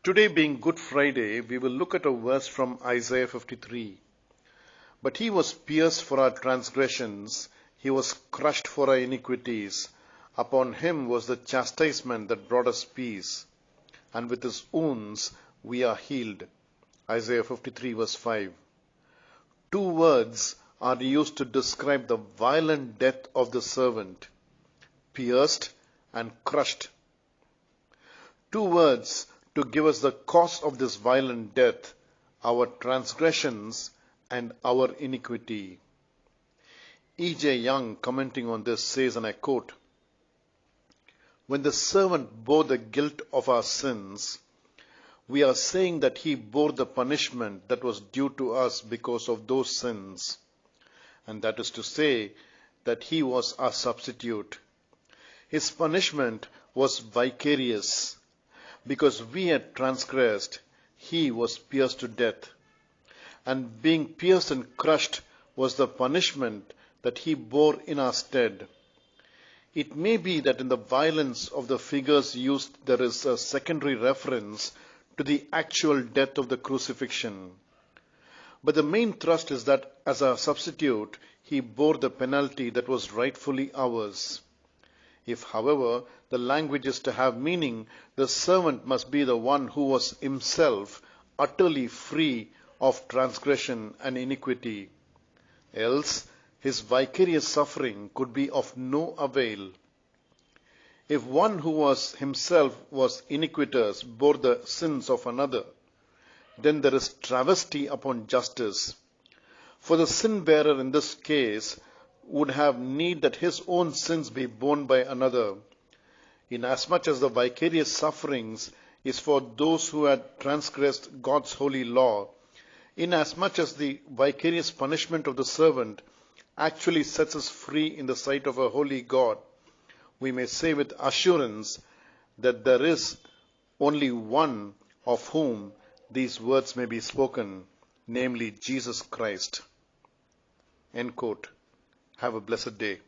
Today being Good Friday, we will look at a verse from Isaiah 53. But he was pierced for our transgressions, he was crushed for our iniquities. Upon him was the chastisement that brought us peace, and with his wounds we are healed. Isaiah 53 verse 5. Two words are used to describe the violent death of the servant: pierced and crushed. Two words to give us the cause of this violent death: our transgressions and our iniquity. E.J. Young, commenting on this, says, and I quote, "When the servant bore the guilt of our sins, we are saying that he bore the punishment that was due to us because of those sins. And that is to say that he was our substitute. His punishment was vicarious. Because we had transgressed, he was pierced to death. And being pierced and crushed was the punishment that he bore in our stead." It may be that in the violence of the figures used there is a secondary reference to the actual death of the crucifixion. But the main thrust is that as a substitute, he bore the penalty that was rightfully ours. If, however, the language is to have meaning, the servant must be the one who was himself utterly free of transgression and iniquity. Else, his vicarious suffering could be of no avail. If one who was himself was iniquitous bore the sins of another, then there is travesty upon justice. For the sin bearer in this case would have need that his own sins be borne by another, inasmuch as the vicarious sufferings is for those who had transgressed God's holy law, inasmuch as the vicarious punishment of the servant actually sets us free in the sight of a holy God. We may say with assurance that there is only one of whom these words may be spoken, namely Jesus Christ. End quote. Have a blessed day.